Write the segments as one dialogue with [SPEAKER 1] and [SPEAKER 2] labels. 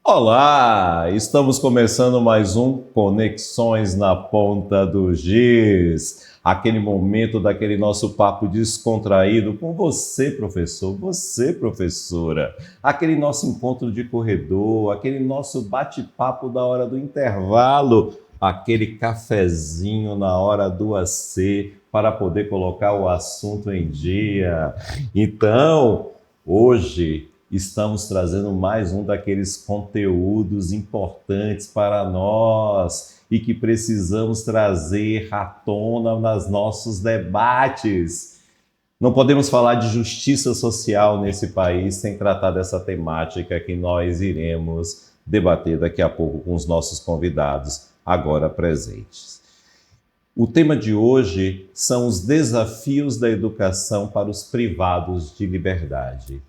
[SPEAKER 1] Olá, estamos começando mais um Conexões na Ponta do Giz, aquele momento daquele nosso papo descontraído com você, professor, você, professora, aquele nosso encontro de corredor, aquele nosso bate-papo da hora do intervalo, aquele cafezinho na hora do AC para poder colocar o assunto em dia. Então, hoje estamos trazendo mais um daqueles conteúdos importantes para nós e que precisamos trazer à tona nos nossos debates. Não podemos falar de justiça social nesse país sem tratar dessa temática que nós iremos debater daqui a pouco com os nossos convidados agora presentes. O tema de hoje são os desafios da educação para os privados de liberdade.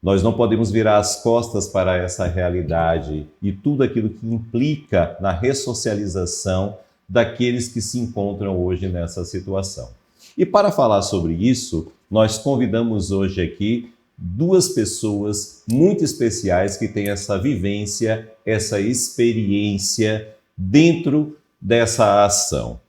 [SPEAKER 1] Nós não podemos virar as costas para essa realidade e tudo aquilo que implica na ressocialização daqueles que se encontram hoje nessa situação. E para falar sobre isso, nós convidamos hoje aqui duas pessoas muito especiais que têm essa vivência, essa experiência dentro dessa ação.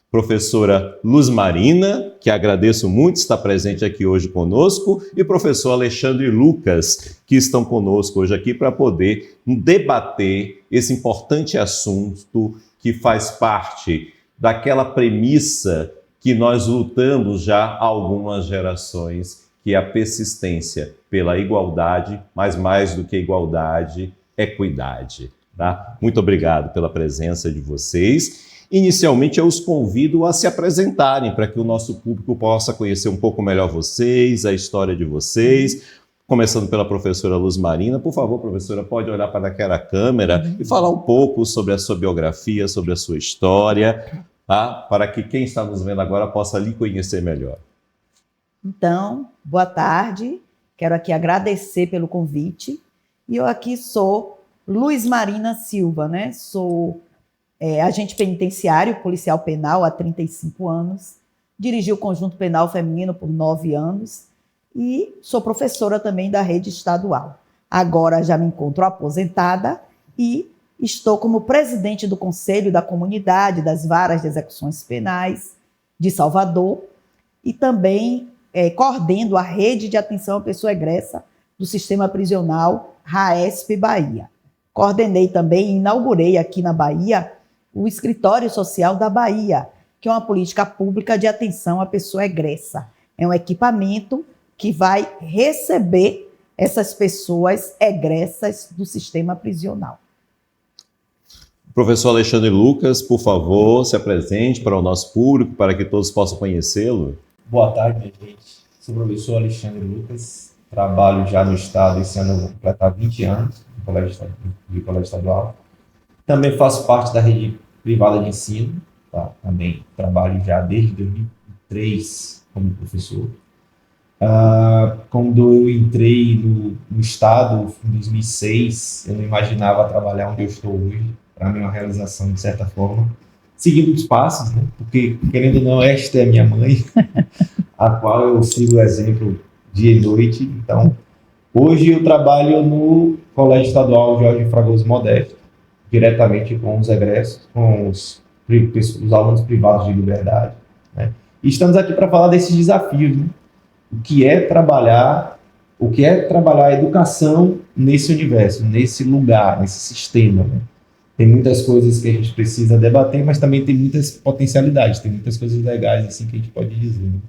[SPEAKER 1] Professora Luz Marina, que agradeço muito estar presente aqui hoje conosco, e professor Alexandre Lucas, que estão conosco hoje aqui para poder debater esse importante assunto que faz parte daquela premissa que nós lutamos já há algumas gerações, que é a persistência pela igualdade, mas mais do que igualdade, equidade. Tá? Muito obrigado pela presença de vocês. Inicialmente, eu os convido a se apresentarem para que o nosso público possa conhecer um pouco melhor vocês, a história de vocês. Começando pela professora Luz Marina. Por favor, professora, pode olhar para aquela câmera e falar um pouco sobre a sua biografia, sobre a sua história, tá? Para que quem está nos vendo agora possa lhe conhecer melhor.
[SPEAKER 2] Então, boa tarde. Quero aqui agradecer pelo convite. E eu aqui sou Luz Marina Silva, né? Sou agente penitenciário, policial penal há 35 anos, dirigi o Conjunto Penal Feminino por 9 anos e sou professora também da rede estadual. Agora já me encontro aposentada e estou como presidente do Conselho da Comunidade das Varas de Execuções Penais de Salvador e também coordeno a rede de atenção à pessoa egressa do Sistema Prisional RAESP Bahia. Coordenei também e inaugurei aqui na Bahia o Escritório Social da Bahia, que é uma política pública de atenção à pessoa egressa. É um equipamento que vai receber essas pessoas egressas do sistema prisional.
[SPEAKER 1] Professor Alexandre Lucas, por favor, se apresente para o nosso público, para que todos possam conhecê-lo.
[SPEAKER 3] Boa tarde, minha gente. Sou o professor Alexandre Lucas, trabalho já no Estado, esse ano eu vou completar 20 anos de colégio estadual. Também faço parte da rede privada de ensino, tá? Também trabalho já desde 2003 como professor. Quando eu entrei no Estado, em 2006, eu não imaginava trabalhar onde eu estou hoje. Para mim é uma realização, de certa forma, seguindo os passos, né? Porque, querendo ou não, esta é a minha mãe, a qual eu sigo o exemplo dia e noite. Então, hoje eu trabalho no Colégio Estadual Jorge Fragoso Modesto, diretamente com os egressos, com os alunos privados de liberdade, né? E estamos aqui para falar desses desafios, né? O que é trabalhar a educação nesse universo, nesse lugar, nesse sistema, né? Tem muitas coisas que a gente precisa debater, mas também tem muitas potencialidades, tem muitas coisas legais assim que a gente pode dizer, né?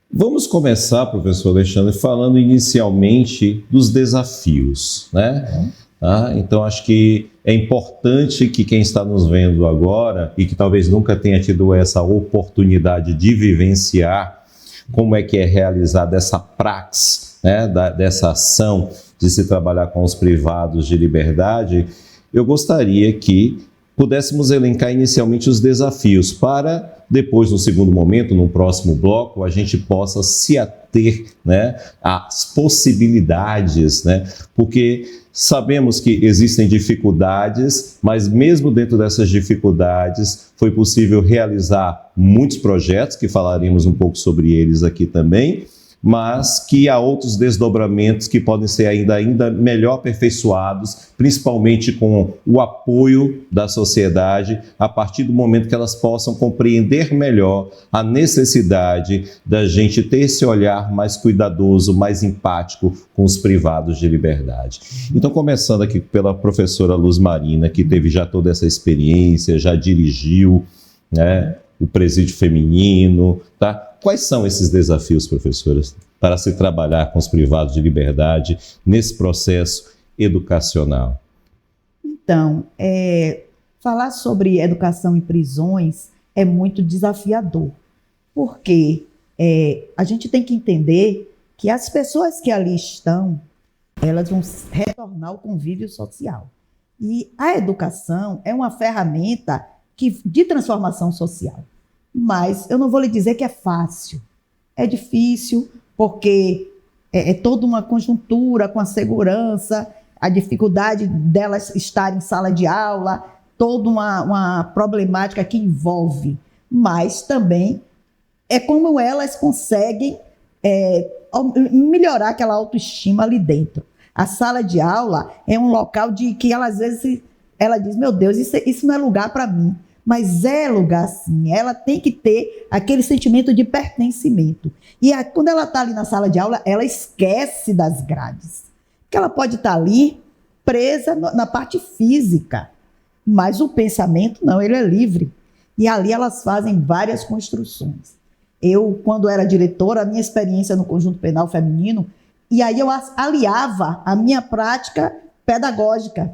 [SPEAKER 1] Vamos começar, professor Alexandre, falando inicialmente dos desafios, né? Então, acho que é importante que quem está nos vendo agora e que talvez nunca tenha tido essa oportunidade de vivenciar como é que é realizada essa praxe, né, dessa ação de se trabalhar com os privados de liberdade, eu gostaria que pudéssemos elencar inicialmente os desafios para depois, no segundo momento, no próximo bloco, a gente possa se ater, né, às possibilidades, né, porque sabemos que existem dificuldades, mas mesmo dentro dessas dificuldades foi possível realizar muitos projetos, que falaremos um pouco sobre eles aqui também, mas que há outros desdobramentos que podem ser ainda melhor aperfeiçoados, principalmente com o apoio da sociedade, a partir do momento que elas possam compreender melhor a necessidade da gente ter esse olhar mais cuidadoso, mais empático com os privados de liberdade. Então, começando aqui pela professora Luz Marina, que teve já toda essa experiência, já dirigiu, né, o presídio feminino, tá? Quais são esses desafios, professoras, para se trabalhar com os privados de liberdade nesse processo educacional?
[SPEAKER 2] Então, falar sobre educação em prisões é muito desafiador, porque a gente tem que entender que as pessoas que ali estão, elas vão retornar ao convívio social. E a educação é uma ferramenta de transformação social. Mas eu não vou lhe dizer que é fácil. É difícil, porque é toda uma conjuntura com a segurança, a dificuldade delas estarem em sala de aula, toda uma problemática que envolve. Mas também é como elas conseguem melhorar aquela autoestima ali dentro. A sala de aula é um local de que ela, às vezes, ela diz, meu Deus, isso não é lugar para mim. Mas é lugar sim, ela tem que ter aquele sentimento de pertencimento. E quando ela está ali na sala de aula, ela esquece das grades. Porque ela pode estar ali presa na parte física, mas o pensamento não, ele é livre. E ali elas fazem várias construções. Eu, quando era diretora, a minha experiência no Conjunto Penal Feminino, e aí eu aliava a minha prática pedagógica.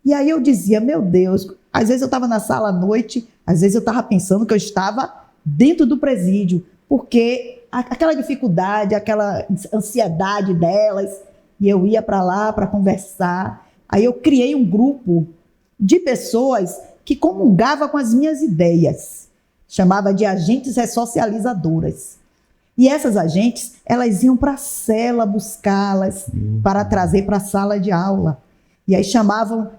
[SPEAKER 2] E aí eu dizia, meu Deus, às vezes eu estava na sala à noite, às vezes eu estava pensando que eu estava dentro do presídio, porque aquela dificuldade, aquela ansiedade delas, e eu ia para lá para conversar. Aí eu criei um grupo de pessoas que comungavam com as minhas ideias, chamava de agentes ressocializadoras. E essas agentes, elas iam para a cela buscá-las para trazer para a sala de aula. E aí chamavam...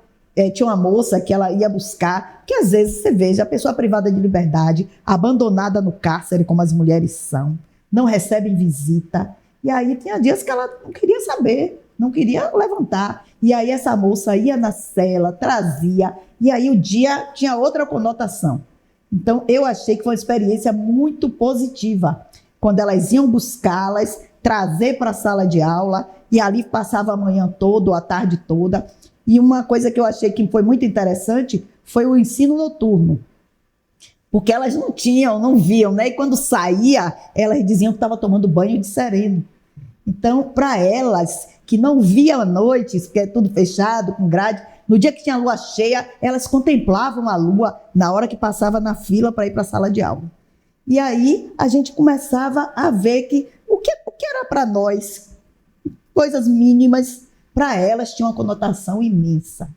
[SPEAKER 2] tinha uma moça que ela ia buscar, que às vezes você veja a pessoa privada de liberdade, abandonada no cárcere, como as mulheres são, não recebem visita. E aí tinha dias que ela não queria saber, não queria levantar. E aí essa moça ia na cela, trazia, e aí o dia tinha outra conotação. Então eu achei que foi uma experiência muito positiva, quando elas iam buscá-las, trazer para a sala de aula, e ali passava a manhã toda, a tarde toda. E uma coisa que eu achei que foi muito interessante foi o ensino noturno. Porque elas não viam, né? E quando saía, elas diziam que estava tomando banho de sereno. Então, para elas, que não viam à noite, porque é tudo fechado, com grade, no dia que tinha lua cheia, elas contemplavam a lua na hora que passava na fila para ir para a sala de aula. E aí, a gente começava a ver que o que era para nós, coisas mínimas, para elas tinha uma conotação imensa.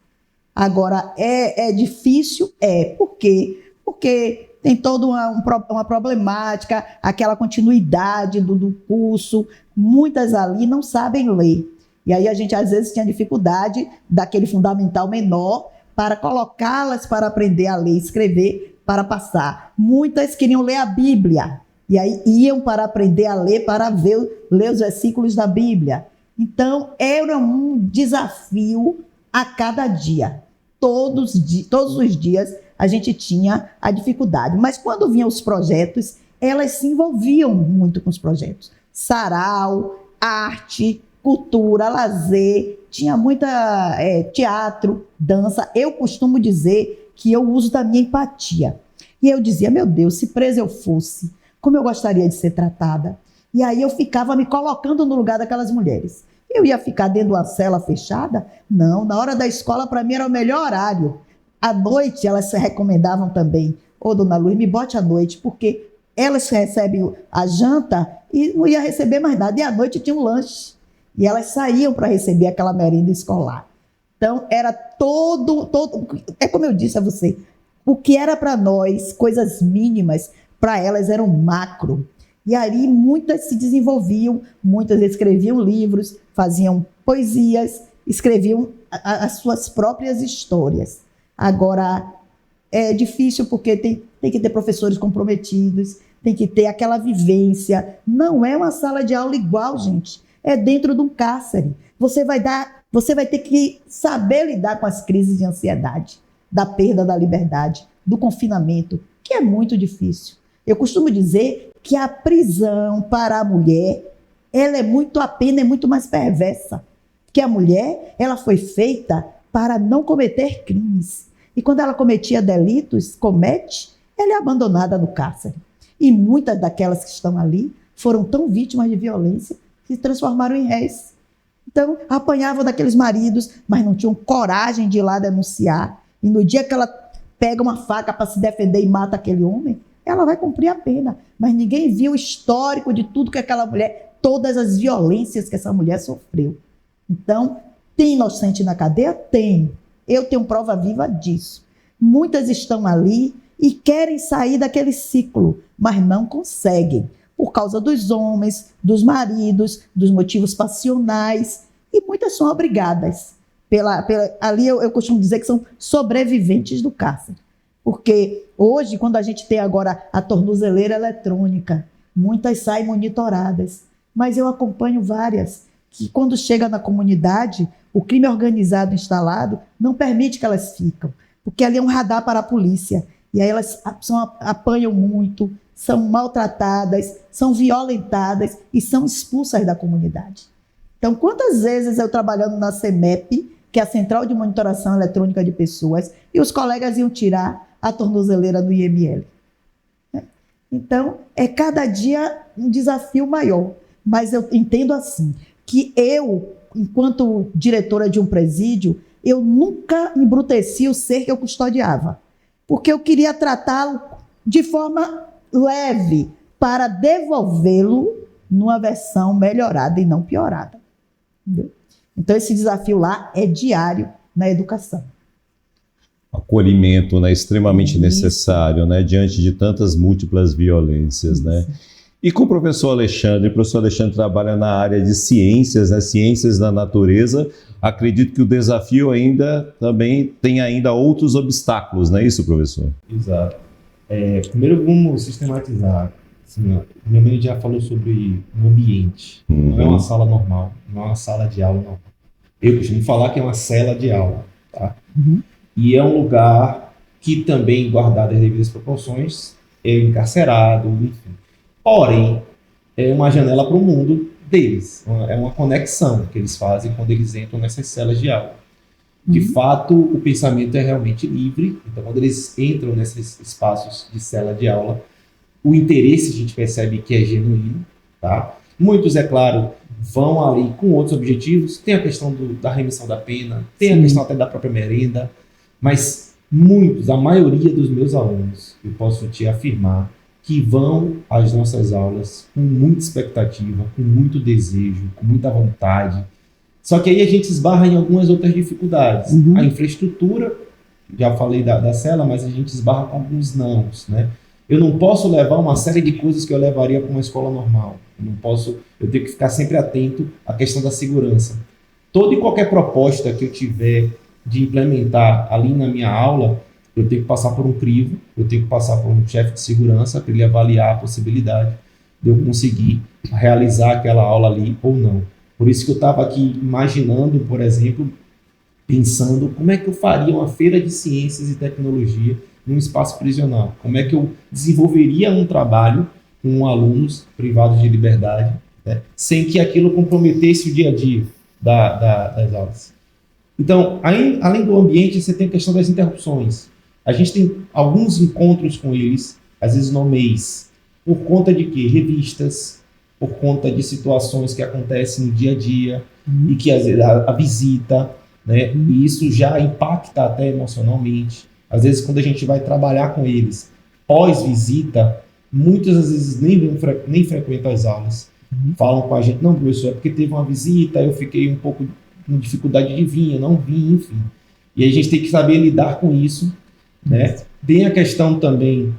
[SPEAKER 2] Agora, é difícil? Por quê? Porque tem toda uma problemática, aquela continuidade do curso. Muitas ali não sabem ler. E aí a gente, às vezes, tinha dificuldade daquele fundamental menor para colocá-las para aprender a ler e escrever, para passar. Muitas queriam ler a Bíblia. E aí iam para aprender a ler, para ler os versículos da Bíblia. Então, era um desafio a cada dia. Todos os dias a gente tinha a dificuldade. Mas quando vinham os projetos, elas se envolviam muito com os projetos. Sarau, arte, cultura, lazer, tinha muita teatro, dança. Eu costumo dizer que eu uso da minha empatia. E eu dizia, meu Deus, se presa eu fosse, como eu gostaria de ser tratada. E aí eu ficava me colocando no lugar daquelas mulheres. Eu ia ficar dentro de uma cela fechada? Não, na hora da escola, para mim, era o melhor horário. À noite, elas se recomendavam também. Ô, dona Luz, me bote à noite, porque elas recebem a janta e não ia receber mais nada. E à noite tinha um lanche. E elas saíam para receber aquela merenda escolar. Então, era todo... É como eu disse a você, o que era para nós, coisas mínimas, para elas eram macro. E ali muitas se desenvolviam, muitas escreviam livros, faziam poesias, escreviam as suas próprias histórias. Agora, é difícil porque tem que ter professores comprometidos, tem que ter aquela vivência. Não é uma sala de aula igual, gente. É dentro de um cárcere. Você vai ter que saber lidar com as crises de ansiedade, da perda da liberdade, do confinamento, que é muito difícil. Eu costumo dizer que a prisão para a mulher, a pena é muito mais perversa. Que a mulher, ela foi feita para não cometer crimes. E quando ela cometia delitos, ela é abandonada no cárcere. E muitas daquelas que estão ali foram tão vítimas de violência que se transformaram em réis. Então, apanhavam daqueles maridos, mas não tinham coragem de ir lá denunciar. E no dia que ela pega uma faca para se defender e mata aquele homem, ela vai cumprir a pena. Mas ninguém viu o histórico de tudo que aquela mulher, todas as violências que essa mulher sofreu. Então, tem inocente na cadeia? Tem. Eu tenho prova viva disso. Muitas estão ali e querem sair daquele ciclo, mas não conseguem. Por causa dos homens, dos maridos, dos motivos passionais. E muitas são obrigadas. Ali eu costumo dizer que são sobreviventes do cárcere. Porque hoje, quando a gente tem agora a tornozeleira eletrônica, muitas saem monitoradas. Mas eu acompanho várias que, quando chega na comunidade, o crime organizado instalado não permite que elas fiquem. Porque ali é um radar para a polícia. E aí elas apanham muito, são maltratadas, são violentadas e são expulsas da comunidade. Então, quantas vezes eu trabalhando na CEMEP, que é a Central de Monitoração Eletrônica de Pessoas, e os colegas iam tirar a tornozeleira do IML. Então, é cada dia um desafio maior. Mas eu entendo assim, que eu, enquanto diretora de um presídio, eu nunca embruteci o ser que eu custodiava. Porque eu queria tratá-lo de forma leve, para devolvê-lo numa versão melhorada e não piorada. Entendeu? Então, esse desafio lá é diário na educação.
[SPEAKER 1] Acolhimento, né, extremamente necessário, né, diante de tantas múltiplas violências, né? E com o professor Alexandre trabalha na área de ciências, né, ciências da natureza. Acredito que o desafio também tem ainda outros obstáculos, não é isso, professor?
[SPEAKER 3] Exato. Primeiro vamos sistematizar. Assim, minha mãe já falou sobre o ambiente. Não é uma sala normal, não é uma sala de aula normal. Eu costumo falar que é uma cela de aula, tá? E é um lugar que também, guardado as devidas proporções, é encarcerado, enfim. Porém, é uma janela para o mundo deles. É uma conexão que eles fazem quando eles entram nessas celas de aula. De fato, o pensamento é realmente livre. Então, quando eles entram nesses espaços de cela de aula, o interesse a gente percebe que é genuíno, tá? Muitos, é claro, vão ali com outros objetivos. Tem a questão da remissão da pena, tem a questão até da própria merenda, mas muitos, a maioria dos meus alunos, eu posso te afirmar, que vão às nossas aulas com muita expectativa, com muito desejo, com muita vontade. Só que aí a gente esbarra em algumas outras dificuldades. A infraestrutura, já falei da cela, mas a gente esbarra com alguns nãos, né? Eu não posso levar uma série de coisas que eu levaria para uma escola normal. Eu tenho que ficar sempre atento à questão da segurança. Toda e qualquer proposta que eu tiver de implementar ali na minha aula, eu tenho que passar por um crivo, eu tenho que passar por um chefe de segurança para ele avaliar a possibilidade de eu conseguir realizar aquela aula ali ou não. Por isso que eu estava aqui imaginando, por exemplo, pensando como é que eu faria uma feira de ciências e tecnologia num espaço prisional. Como é que eu desenvolveria um trabalho com alunos privados de liberdade, né, sem que aquilo comprometesse o dia a dia das aulas. Então, além do ambiente, você tem a questão das interrupções. A gente tem alguns encontros com eles, às vezes no mês, por conta de quê? Revistas, por conta de situações que acontecem no dia a dia, e que às vezes a visita, né, e isso já impacta até emocionalmente. Às vezes, quando a gente vai trabalhar com eles pós-visita, muitas às vezes nem frequentam as aulas. Falam com a gente, não, professor, é porque teve uma visita, eu fiquei um pouco com dificuldade de vir, eu não vim, enfim. E a gente tem que saber lidar com isso, né? Tem a questão também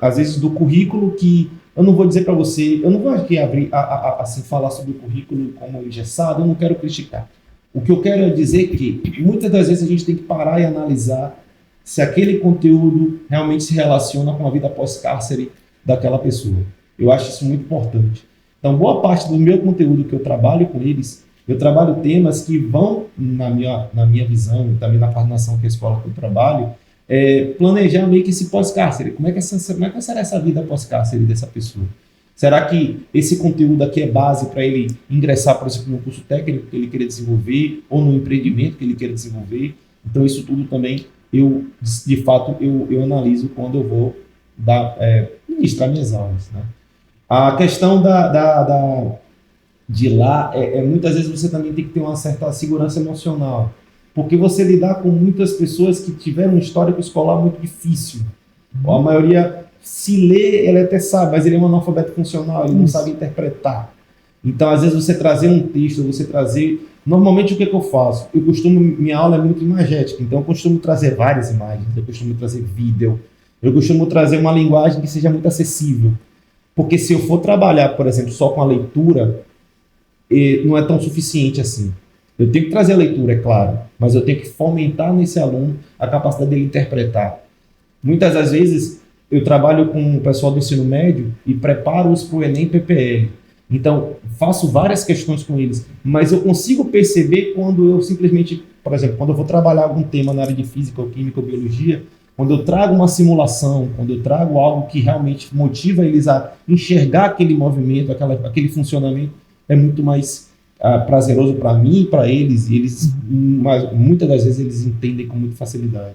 [SPEAKER 3] às vezes, do currículo que eu não vou dizer para você, eu não vou aqui abrir, assim, falar sobre o currículo como engessado, eu não quero criticar. O que eu quero é dizer que muitas das vezes a gente tem que parar e analisar se aquele conteúdo realmente se relaciona com a vida pós-cárcere daquela pessoa. Eu acho isso muito importante. Então, boa parte do meu conteúdo que eu trabalho com eles, eu trabalho temas que vão, na minha visão, e também na coordenação que a escola que eu trabalho, planejar meio que esse pós-cárcere. Como é que será essa vida pós-cárcere dessa pessoa? Será que esse conteúdo aqui é base para ele ingressar, por exemplo, no curso técnico que ele queira desenvolver ou no empreendimento que ele queira desenvolver? Então, isso tudo também, de fato, eu analiso quando eu vou ministrar minhas aulas, né? A questão de lá, muitas vezes você também tem que ter uma certa segurança emocional, porque você lidar com muitas pessoas que tiveram um histórico escolar muito difícil. A maioria, se lê, ele até sabe, mas ele é um analfabeto funcional, ele não sabe interpretar. Então, às vezes, você trazer um texto, você trazer... Normalmente, o que eu faço? Minha aula é muito imagética, então eu costumo trazer várias imagens, eu costumo trazer vídeo, eu costumo trazer uma linguagem que seja muito acessível. Porque se eu for trabalhar, por exemplo, só com a leitura, não é tão suficiente assim. Eu tenho que trazer a leitura, é claro, mas eu tenho que fomentar nesse aluno a capacidade dele interpretar. Muitas das vezes, eu trabalho com o pessoal do ensino médio e preparo-os para o Enem PPL. Então, faço várias questões com eles, mas eu consigo perceber quando eu simplesmente, por exemplo, quando eu vou trabalhar algum tema na área de física, ou química, ou biologia, quando eu trago uma simulação, quando eu trago algo que realmente motiva eles a enxergar aquele movimento, aquele funcionamento, é muito mais prazeroso para mim e para eles, e eles, muitas das vezes, eles entendem com muita facilidade.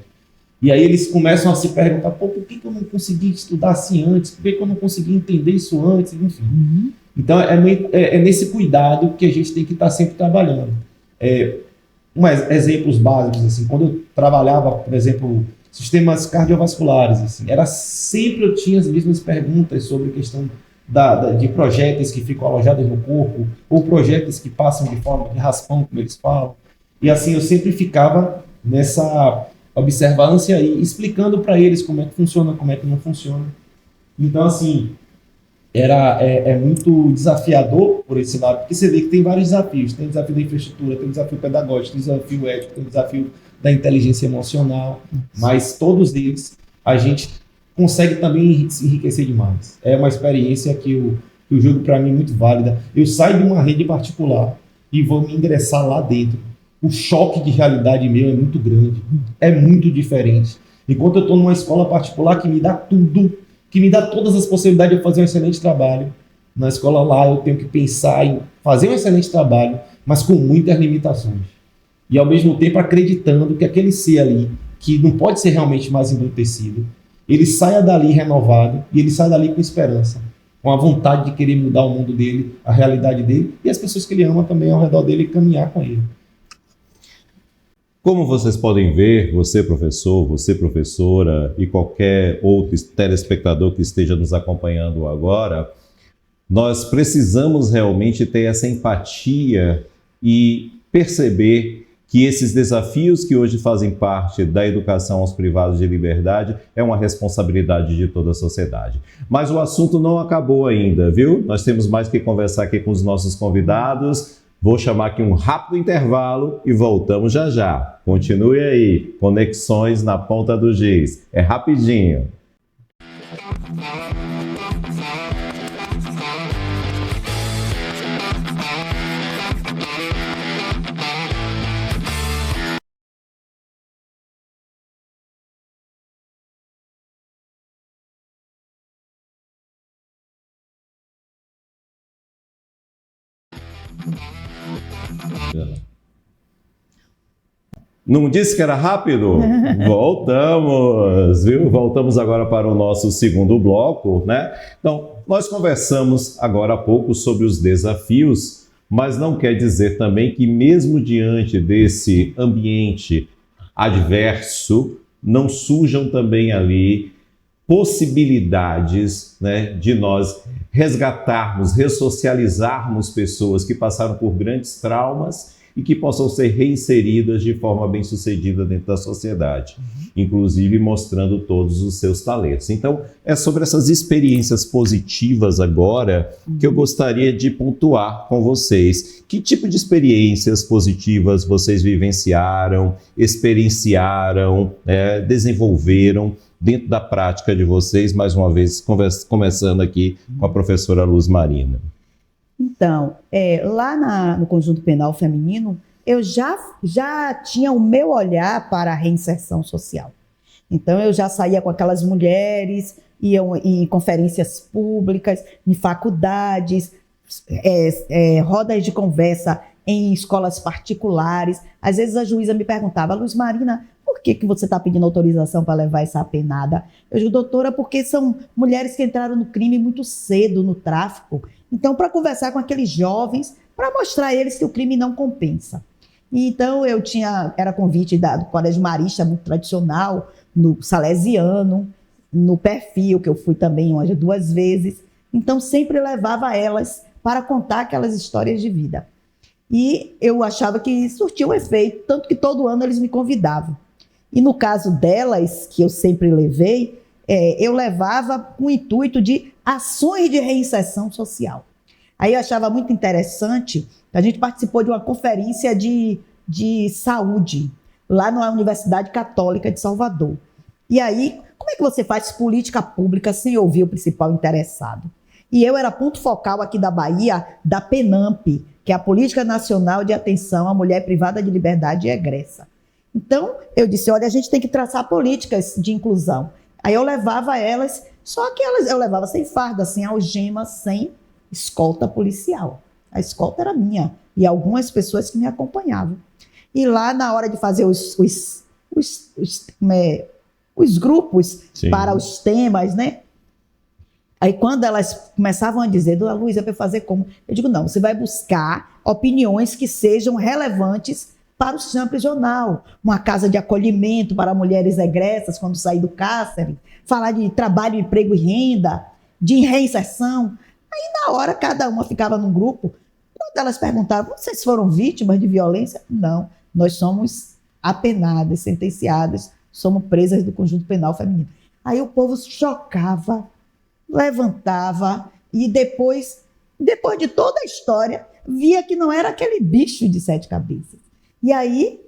[SPEAKER 3] E aí eles começam a se perguntar, por que eu não consegui estudar assim antes? Por que eu não consegui entender isso antes? Enfim. Então, é nesse cuidado que a gente tem que estar sempre trabalhando. Exemplos básicos, assim, quando eu trabalhava, por exemplo, sistemas cardiovasculares, assim, eu tinha as mesmas perguntas sobre a questão de projéteis que ficam alojados no corpo, ou projéteis que passam de forma de raspão, como eles falam. E assim, eu sempre ficava nessa observância e explicando para eles como é que funciona, como é que não funciona. Então, assim, é muito desafiador por esse lado, porque você vê que tem vários desafios. Tem o desafio da infraestrutura, tem o desafio pedagógico, tem o desafio ético, tem o desafio da inteligência emocional, mas todos eles a gente consegue também se enriquecer demais. É uma experiência que eu julgo para mim muito válida. Eu saio de uma rede particular e vou me ingressar lá dentro. O choque de realidade meu é muito grande, é muito diferente. Enquanto eu estou numa escola particular que me dá tudo, que me dá todas as possibilidades de fazer um excelente trabalho, na escola lá eu tenho que pensar em fazer um excelente trabalho, mas com muitas limitações. E ao mesmo tempo acreditando que aquele ser ali, que não pode ser realmente mais embrutecido, ele saia dali renovado e ele saia dali com esperança, com a vontade de querer mudar o mundo dele, a realidade dele e as pessoas que ele ama também ao redor dele e caminhar com ele.
[SPEAKER 1] Como vocês podem ver, você professor, você professora e qualquer outro telespectador que esteja nos acompanhando agora, nós precisamos realmente ter essa empatia e perceber que esses desafios que hoje fazem parte da educação aos privados de liberdade é uma responsabilidade de toda a sociedade. Mas o assunto não acabou ainda, viu? Nós temos mais que conversar aqui com os nossos convidados. Vou chamar aqui um rápido intervalo e voltamos já já. Continue aí, Conexões na Ponta do Giz. É rapidinho. Não disse que era rápido? Voltamos, viu? Voltamos agora para o nosso segundo bloco, né? Então, nós conversamos agora há pouco sobre os desafios, mas não quer dizer também que mesmo diante desse ambiente adverso, não surjam também ali possibilidades, né, de nós resgatarmos, ressocializarmos pessoas que passaram por grandes traumas e que possam ser reinseridas de forma bem-sucedida dentro da sociedade, inclusive mostrando todos os seus talentos. Então, é sobre essas experiências positivas agora que eu gostaria de pontuar com vocês. Que tipo de experiências positivas vocês vivenciaram, experienciaram, desenvolveram dentro da prática de vocês, mais uma vez, começando aqui com a professora Luz Marina?
[SPEAKER 2] Então, lá no Conjunto Penal Feminino, eu já tinha o meu olhar para a reinserção social. Então, eu já saía com aquelas mulheres, iam em conferências públicas, em faculdades, rodas de conversa em escolas particulares. Às vezes a juíza me perguntava: Luz Marina, por que você está pedindo autorização para levar essa apenada? Eu digo: doutora, porque são mulheres que entraram no crime muito cedo, no tráfico. Então, para conversar com aqueles jovens, para mostrar a eles que o crime não compensa. Então, era convite do Colégio Marista, muito tradicional, no Salesiano, no Perfil, que eu fui também 2 vezes. Então, sempre levava elas para contar aquelas histórias de vida. E eu achava que surtia um efeito, tanto que todo ano eles me convidavam. E no caso delas, que eu sempre levei, eu levava com o intuito de ações de reinserção social. Aí eu achava muito interessante, a gente participou de uma conferência de saúde, lá na Universidade Católica de Salvador. E aí, como é que você faz política pública sem ouvir o principal interessado? E eu era ponto focal aqui da Bahia, da PENAMP, que é a Política Nacional de Atenção à Mulher Privada de Liberdade e Egressa. Então, eu disse: olha, a gente tem que traçar políticas de inclusão. Aí eu levava elas, só que eu levava sem farda, sem algema, sem escolta policial. A escolta era minha e algumas pessoas que me acompanhavam. E lá, na hora de fazer os grupos
[SPEAKER 1] Sim.
[SPEAKER 2] para os temas, né? Aí, quando elas começavam a dizer: Dona Luísa, para fazer como? Eu digo: não, você vai buscar opiniões que sejam relevantes para o sistema prisional. Uma casa de acolhimento para mulheres egressas quando sair do cárcere, falar de trabalho, emprego e renda, de reinserção. Aí, na hora, cada uma ficava num grupo. Quando elas perguntavam: vocês foram vítimas de violência? Não, nós somos apenadas, sentenciadas, somos presas do Conjunto Penal Feminino. Aí o povo se chocava, levantava e depois de toda a história, via que não era aquele bicho de 7 cabeças. E aí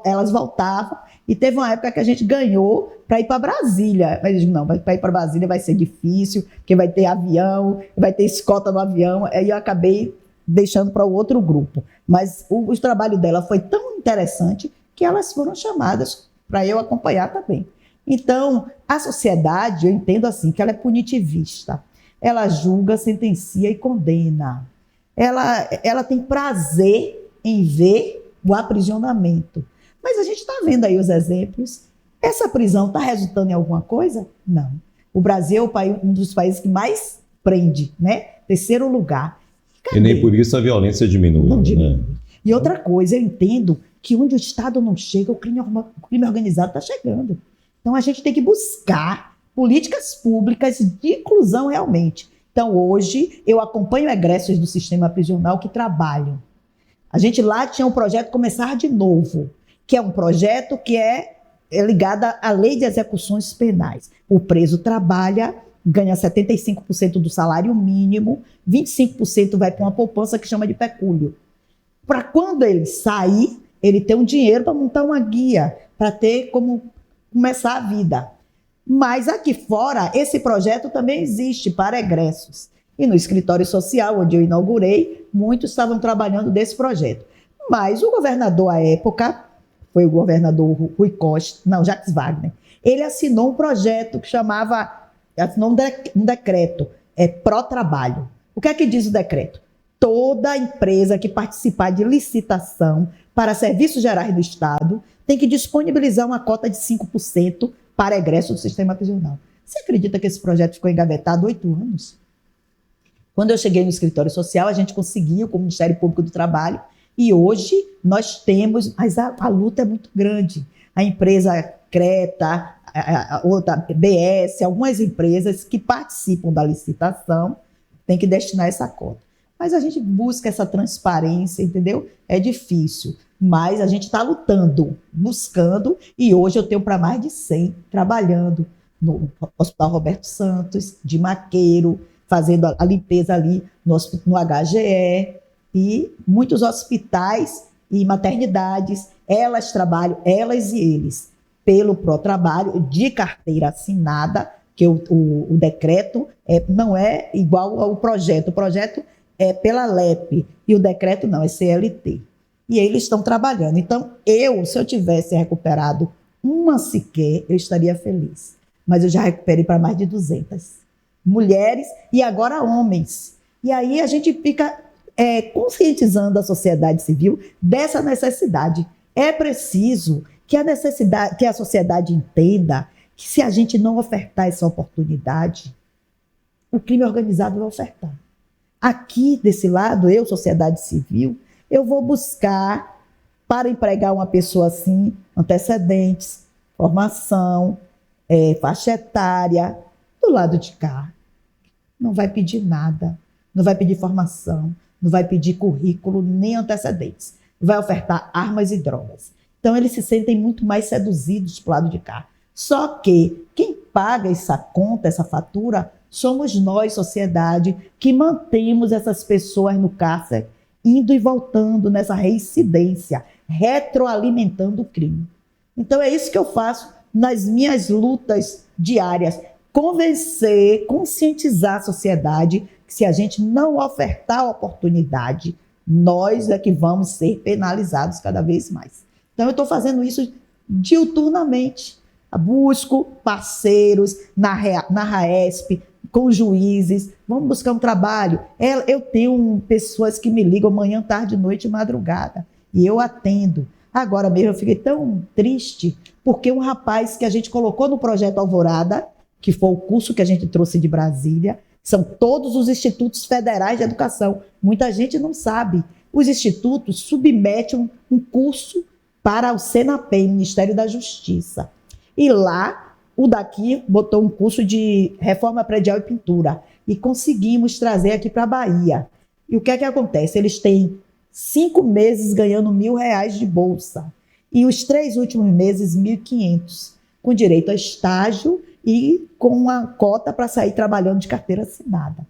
[SPEAKER 2] elas voltavam e teve uma época que a gente ganhou para ir para Brasília. Mas eu digo: não, para ir para Brasília vai ser difícil, porque vai ter avião, vai ter escolta no avião. Aí eu acabei deixando para o outro grupo. Mas o trabalho dela foi tão interessante que elas foram chamadas para eu acompanhar também. Então, a sociedade, eu entendo assim, que ela é punitivista. Ela julga, sentencia e condena. Ela tem prazer em ver o aprisionamento. Mas a gente está vendo aí os exemplos. Essa prisão está resultando em alguma coisa? Não. O Brasil é um dos países que mais prende, né? 3º lugar. Cadê?
[SPEAKER 1] E nem por isso a violência diminui.
[SPEAKER 2] Não diminui.
[SPEAKER 1] Né?
[SPEAKER 2] E outra coisa, eu entendo que onde o Estado não chega, o crime organizado está chegando. Então, a gente tem que buscar políticas públicas de inclusão realmente. Então, hoje, eu acompanho egressos do sistema prisional que trabalham. A gente lá tinha um projeto Começar de Novo, que é um projeto que é ligado à lei de execuções penais. O preso trabalha, ganha 75% do salário mínimo, 25% vai para uma poupança que chama de pecúlio. Para quando ele sair, ele ter um dinheiro para montar uma guia, para ter como começar a vida. Mas aqui fora, esse projeto também existe para egressos. E no escritório social, onde eu inaugurei, muitos estavam trabalhando desse projeto. Mas o governador, à época, foi o governador Rui Costa, não, Jacques Wagner, ele assinou um projeto que assinou um decreto, pró-trabalho. O que é que diz o decreto? Toda empresa que participar de licitação para serviços gerais do Estado tem que disponibilizar uma cota de 5% para egresso do sistema prisional. Você acredita que esse projeto ficou engavetado 8 anos? Quando eu cheguei no escritório social, a gente conseguiu com o Ministério Público do Trabalho e hoje nós temos, mas a luta é muito grande. A empresa Creta, a outra BS, algumas empresas que participam da licitação têm que destinar essa cota. Mas a gente busca essa transparência, entendeu? É difícil, mas a gente está lutando, buscando, e hoje eu tenho para mais de 100 trabalhando no Hospital Roberto Santos, de Maqueiro, fazendo a limpeza ali no HGE, e muitos hospitais e maternidades, elas trabalham, elas e eles, pelo pró-trabalho de carteira assinada, que o decreto não é igual ao projeto. O projeto é pela LEP e o decreto não, é CLT. E eles estão trabalhando. Então, se eu tivesse recuperado uma sequer, eu estaria feliz. Mas eu já recuperei para mais de 200 mulheres e agora homens. E aí a gente fica conscientizando a sociedade civil dessa necessidade. É preciso que a sociedade entenda que se a gente não ofertar essa oportunidade, o crime organizado vai ofertar. Aqui, desse lado, eu, sociedade civil, eu vou buscar, para empregar uma pessoa assim, antecedentes, formação, faixa etária. Do lado de cá, não vai pedir nada, não vai pedir formação, não vai pedir currículo, nem antecedentes. Vai ofertar armas e drogas. Então, eles se sentem muito mais seduzidos para o lado de cá. Só que quem paga essa conta, essa fatura, somos nós, sociedade, que mantemos essas pessoas no cárcere, indo e voltando nessa reincidência, retroalimentando o crime. Então é isso que eu faço nas minhas lutas diárias, convencer, conscientizar a sociedade que se a gente não ofertar a oportunidade, nós é que vamos ser penalizados cada vez mais. Então eu estou fazendo isso diuturnamente. Busco parceiros na RAESP, com juízes, vamos buscar um trabalho. Eu tenho pessoas que me ligam manhã, tarde, noite e madrugada, e eu atendo. Agora mesmo eu fiquei tão triste, porque um rapaz que a gente colocou no projeto Alvorada, que foi o curso que a gente trouxe de Brasília, são todos os institutos federais de educação. Muita gente não sabe. Os institutos submetem um curso para o SENAPEM, Ministério da Justiça. E lá, o daqui botou um curso de reforma predial e pintura. E conseguimos trazer aqui para a Bahia. E o que é que acontece? Eles têm 5 meses ganhando R$1.000 de bolsa. E os 3 últimos meses, 1.500. Com direito a estágio e com uma cota para sair trabalhando de carteira assinada.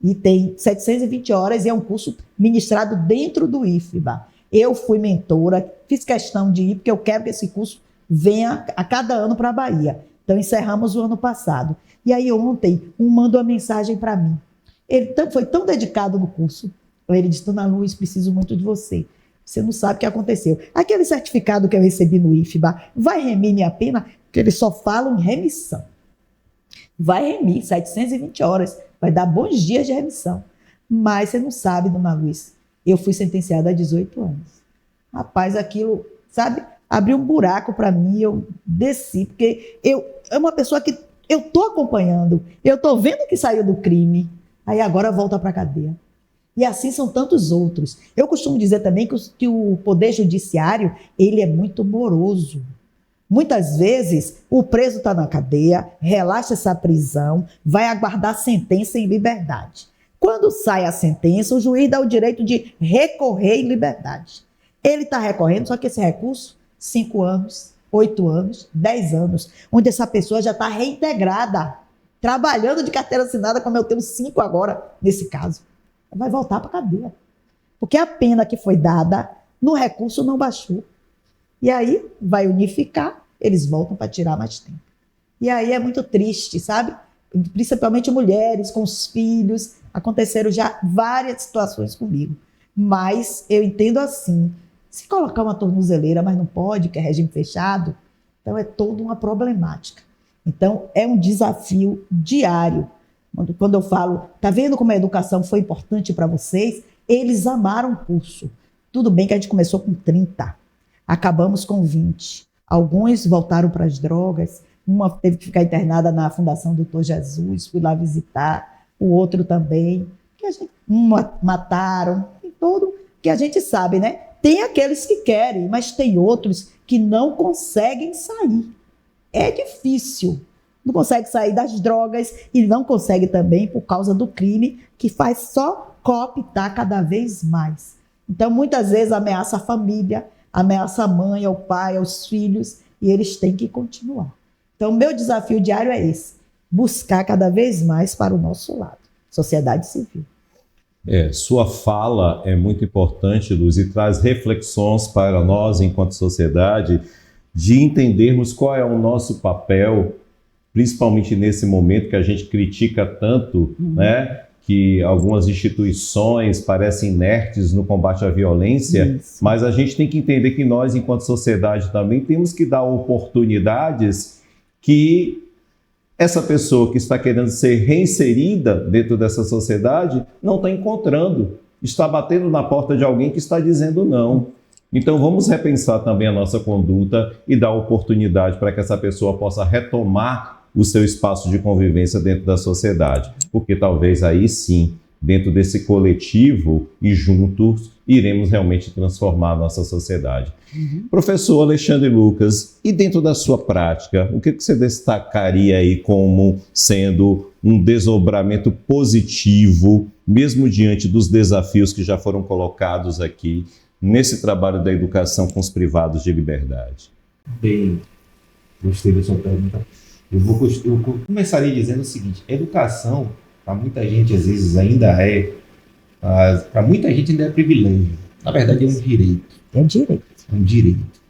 [SPEAKER 2] E tem 720 horas e é um curso ministrado dentro do IFBA. Eu fui mentora, fiz questão de ir, porque eu quero que esse curso venha a cada ano para a Bahia. Então, encerramos o ano passado. E aí, ontem, mandou uma mensagem para mim. Ele foi tão dedicado no curso. Ele disse: Dona Luz, preciso muito de você. Você não sabe o que aconteceu. Aquele certificado que eu recebi no IFBA vai remir minha pena? Porque eles só falam em remissão. Vai remir 720 horas. Vai dar bons dias de remissão. Mas você não sabe, Dona Luz, eu fui sentenciada a 18 anos. Rapaz, aquilo, sabe, abriu um buraco para mim, eu desci, porque é uma pessoa que eu estou acompanhando, eu estou vendo que saiu do crime, aí agora volta para a cadeia. E assim são tantos outros. Eu costumo dizer também que o Poder Judiciário, ele é muito moroso. Muitas vezes, o preso está na cadeia, relaxa essa prisão, vai aguardar sentença em liberdade. Quando sai a sentença, o juiz dá o direito de recorrer em liberdade. Ele está recorrendo, só que esse recurso, 5 anos, 8 anos, 10 anos, onde essa pessoa já está reintegrada, trabalhando de carteira assinada, como eu tenho 5 agora, nesse caso. Vai voltar para a cadeia. Porque a pena que foi dada no recurso não baixou. E aí vai unificar, eles voltam para tirar mais tempo. E aí é muito triste, sabe? Principalmente mulheres com os filhos. Aconteceram já várias situações comigo. Mas eu entendo assim, se colocar uma tornozeleira, mas não pode, que é regime fechado, então é toda uma problemática. Então é um desafio diário. Quando eu falo, tá vendo como a educação foi importante para vocês? Eles amaram o curso. Tudo bem que a gente começou com 30, acabamos com 20. Alguns voltaram para as drogas, uma teve que ficar internada na Fundação Doutor Jesus, fui lá visitar, o outro também. Mataram, tem todo que a gente sabe, né? Tem aqueles que querem, mas tem outros que não conseguem sair. É difícil. Não consegue sair das drogas e não consegue também por causa do crime, que faz só cooptar cada vez mais. Então, muitas vezes, ameaça a família, ameaça a mãe, ao pai, aos filhos, e eles têm que continuar. Então, o meu desafio diário é esse, buscar cada vez mais para o nosso lado, sociedade civil.
[SPEAKER 1] Sua fala é muito importante, Luz, e traz reflexões para nós, enquanto sociedade, de entendermos qual é o nosso papel, principalmente nesse momento que a gente critica tanto, né, que algumas instituições parecem inertes no combate à violência, mas a gente tem que entender que nós, enquanto sociedade, também temos que dar oportunidades que essa pessoa que está querendo ser reinserida dentro dessa sociedade não está encontrando, está batendo na porta de alguém que está dizendo não. Então vamos repensar também a nossa conduta e dar oportunidade para que essa pessoa possa retomar o seu espaço de convivência dentro da sociedade, porque talvez aí sim, dentro desse coletivo e juntos, iremos realmente transformar a nossa sociedade. Professor Alexandre Lucas, e dentro da sua prática, o que você destacaria aí como sendo um desdobramento positivo, mesmo diante dos desafios que já foram colocados aqui, nesse trabalho da educação com os privados de liberdade?
[SPEAKER 3] Bem, gostei da sua pergunta. Eu começaria dizendo o seguinte: educação, para muita gente, às vezes, para muita gente ainda é privilégio. Na verdade, é um direito.
[SPEAKER 2] É direito.
[SPEAKER 3] É um direito.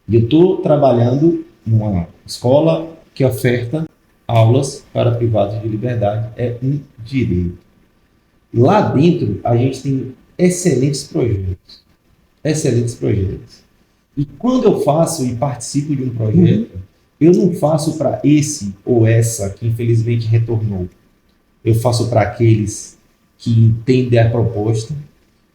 [SPEAKER 3] E eu estou trabalhando numa escola que oferta aulas para privados de liberdade. É um direito. Lá dentro, a gente tem excelentes projetos. Excelentes projetos. E quando eu faço e participo de um projeto, eu não faço para esse ou essa que infelizmente retornou. Eu faço para aqueles que entendem a proposta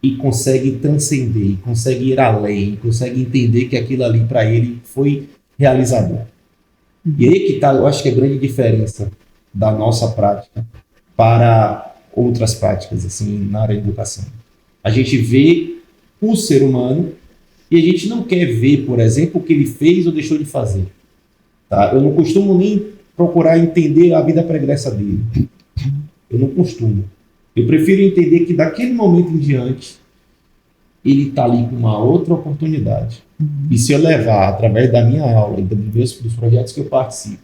[SPEAKER 3] e conseguem transcender, conseguem ir além, conseguem entender que aquilo ali para ele foi realizador. E aí que está, eu acho que a grande diferença da nossa prática para outras práticas assim na área da educação. A gente vê o ser humano e a gente não quer ver, por exemplo, o que ele fez ou deixou de fazer. Tá? Eu não costumo nem procurar entender a vida pregressa dele. Eu não costumo. Eu prefiro entender que daquele momento em diante ele está ali com uma outra oportunidade. E se eu levar, através da minha aula e dos projetos que eu participo,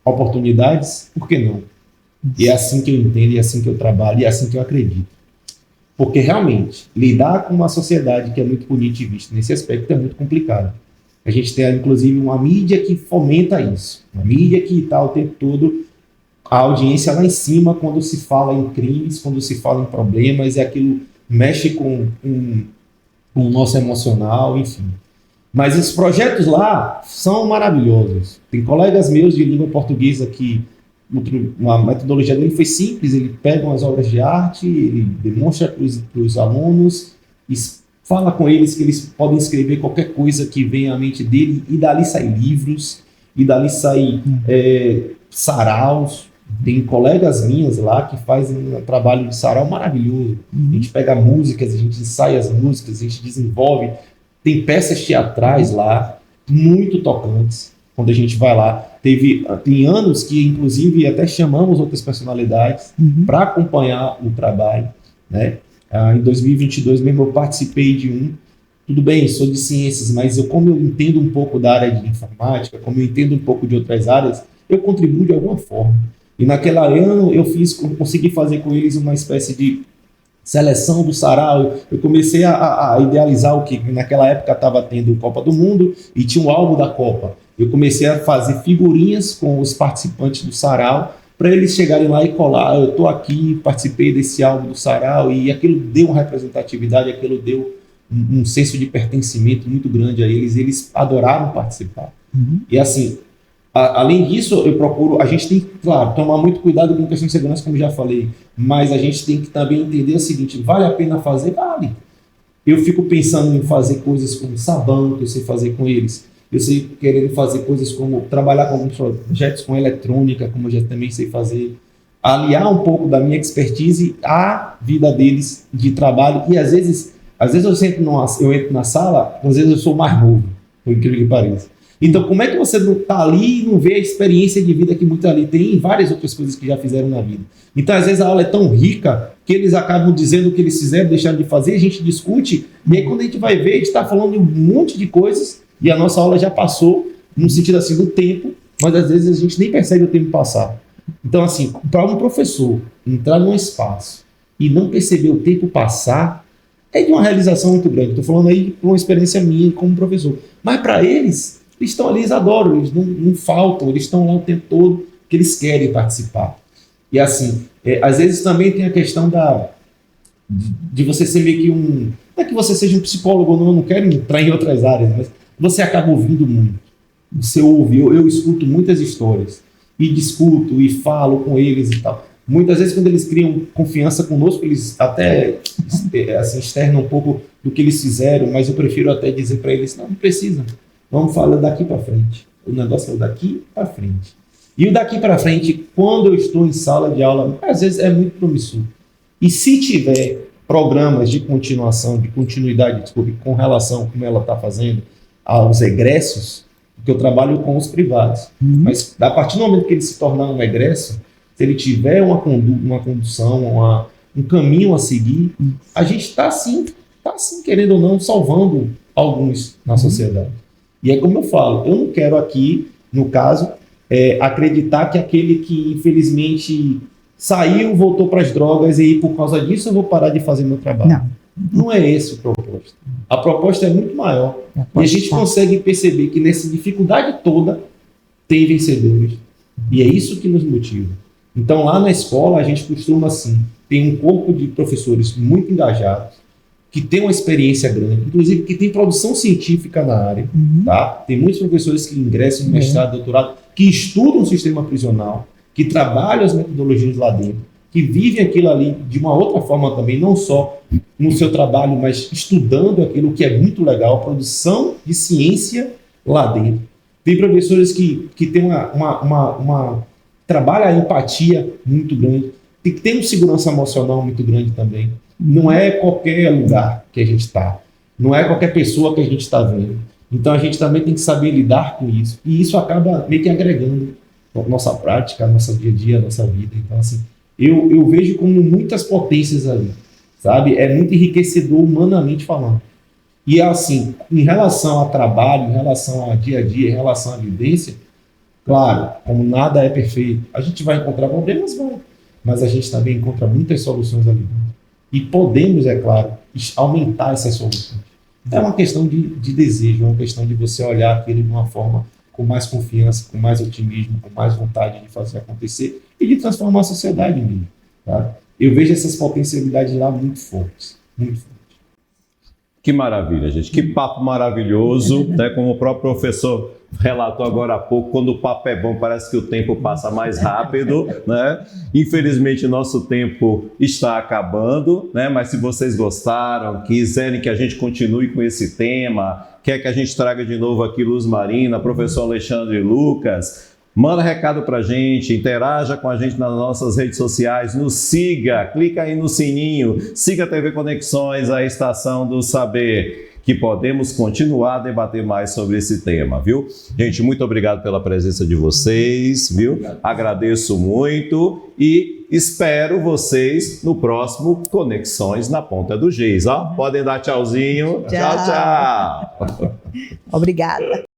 [SPEAKER 3] oportunidades, por que não? E é assim que eu entendo, e é assim que eu trabalho, e é assim que eu acredito. Porque realmente, lidar com uma sociedade que é muito punitivista nesse aspecto é muito complicado. A gente tem, inclusive, uma mídia que fomenta isso. Uma mídia que está o tempo todo a audiência lá em cima quando se fala em crimes, quando se fala em problemas, e aquilo mexe com o nosso emocional, enfim. Mas os projetos lá são maravilhosos. Tem colegas meus de língua portuguesa que uma metodologia dele foi simples, ele pega umas obras de arte, ele demonstra para os alunos, fala com eles que eles podem escrever qualquer coisa que venha à mente dele, e dali saem livros, e dali saem saraus. Tem colegas minhas lá que fazem um trabalho de sarau maravilhoso. A gente pega músicas, a gente ensaia as músicas, a gente desenvolve. Tem peças teatrais lá, muito tocantes, quando a gente vai lá. Tem anos que, inclusive, até chamamos outras personalidades para acompanhar o trabalho, né? Em 2022 mesmo eu participei de um. Tudo bem, sou de ciências, mas como eu entendo um pouco da área de informática, como eu entendo um pouco de outras áreas, eu contribuo de alguma forma. E naquele ano eu consegui fazer com eles uma espécie de seleção do sarau. Eu comecei a idealizar o que naquela época estava tendo Copa do Mundo e tinha um álbum da Copa. Eu comecei a fazer figurinhas com os participantes do sarau para eles chegarem lá e colar. Eu estou aqui, participei desse álbum do sarau, e aquilo deu uma representatividade, aquilo deu um senso de pertencimento muito grande a eles. Eles adoraram participar. E assim, além disso, a gente tem que, claro, tomar muito cuidado com a questão de segurança, como já falei, mas a gente tem que também entender o seguinte: vale a pena fazer? Vale. Eu fico pensando em fazer coisas como sabão, que eu sei fazer com eles. Eu sei querendo fazer coisas como trabalhar com alguns projetos com eletrônica, como eu já também sei fazer. Aliar um pouco da minha expertise à vida deles de trabalho. E às vezes eu entro na sala, às vezes eu sou mais novo, por incrível que pareça. Então, como é que você não está ali e não vê a experiência de vida que muito ali tem e várias outras coisas que já fizeram na vida? Então, às vezes, a aula é tão rica que eles acabam dizendo o que eles fizeram, deixaram de fazer, a gente discute, e aí quando a gente vai ver, a gente está falando de um monte de coisas, e a nossa aula já passou, no sentido assim do tempo, mas às vezes a gente nem percebe o tempo passar. Então, assim, para um professor entrar num espaço e não perceber o tempo passar, é de uma realização muito grande. Estou falando aí por uma experiência minha como professor. Mas para eles estão ali, eles adoram, eles não faltam, eles estão lá o tempo todo, que eles querem participar. E assim, às vezes também tem a questão de você ser meio que um... Não é que você seja um psicólogo, eu não quero entrar em outras áreas, mas você acaba ouvindo muito. Você ouve, eu escuto muitas histórias, e discuto, e falo com eles e tal. Muitas vezes, quando eles criam confiança conosco, eles até assim, externam um pouco do que eles fizeram, mas eu prefiro até dizer para eles, não precisa, vamos falar daqui para frente. O negócio é o daqui para frente. E o daqui para frente, quando eu estou em sala de aula, às vezes é muito promissor. E se tiver programas de continuação, de continuidade, desculpe, com relação, como ela está fazendo, aos egressos, porque eu trabalho com os privados. Mas a partir do momento que ele se tornar um egresso, se ele tiver uma condução, um caminho a seguir, a gente está assim, querendo ou não, salvando alguns na sociedade. E é como eu falo, eu não quero aqui, no caso, acreditar que aquele que infelizmente saiu, voltou para as drogas e por causa disso eu vou parar de fazer meu trabalho. Não é esse o propósito. A proposta é muito maior. E a gente consegue perceber que nessa dificuldade toda tem vencedores. E é isso que nos motiva. Então lá na escola a gente costuma assim, tem um corpo de professores muito engajados, que tem uma experiência grande, inclusive que tem produção científica na área. Tá? Tem muitos professores que ingressam no mestrado, doutorado, que estudam o sistema prisional, que trabalham as metodologias lá dentro, que vivem aquilo ali de uma outra forma também, não só no seu trabalho, mas estudando aquilo que é muito legal, produção de ciência lá dentro. Tem professores que têm trabalham a empatia muito grande, que tem uma segurança emocional muito grande também. Não é qualquer lugar que a gente está, não é qualquer pessoa que a gente está vendo. Então a gente também tem que saber lidar com isso. E isso acaba meio que agregando a nossa prática, a nossa dia a dia, a nossa vida. Então assim, eu vejo como muitas potências ali, sabe? É muito enriquecedor humanamente falando. E assim, em relação ao trabalho, em relação ao dia a dia, em relação à vivência, claro, como nada é perfeito, a gente vai encontrar problemas, mas a gente também encontra muitas soluções ali. E podemos, é claro, aumentar essas soluções. É uma questão de desejo, é uma questão de você olhar aquilo de uma forma com mais confiança, com mais otimismo, com mais vontade de fazer acontecer e de transformar a sociedade mesmo. Tá? Eu vejo essas potencialidades lá muito fortes, muito fortes.
[SPEAKER 1] Que maravilha, gente. Que papo maravilhoso, né? Como o próprio professor relatou agora há pouco, quando o papo é bom, parece que o tempo passa mais rápido, né? Infelizmente, nosso tempo está acabando, né? Mas se vocês gostaram, quiserem que a gente continue com esse tema, quer que a gente traga de novo aqui Luz Marina, professor Alexandre e Lucas, manda recado pra gente, interaja com a gente nas nossas redes sociais, nos siga, clica aí no sininho, siga a TV Conexões, a Estação do Saber, que podemos continuar a debater mais sobre esse tema, viu? Gente, muito obrigado pela presença de vocês, viu? Agradeço muito e espero vocês no próximo Conexões na Ponta do Giz, ó. Podem dar tchauzinho. Tchau, tchau.
[SPEAKER 2] Obrigada.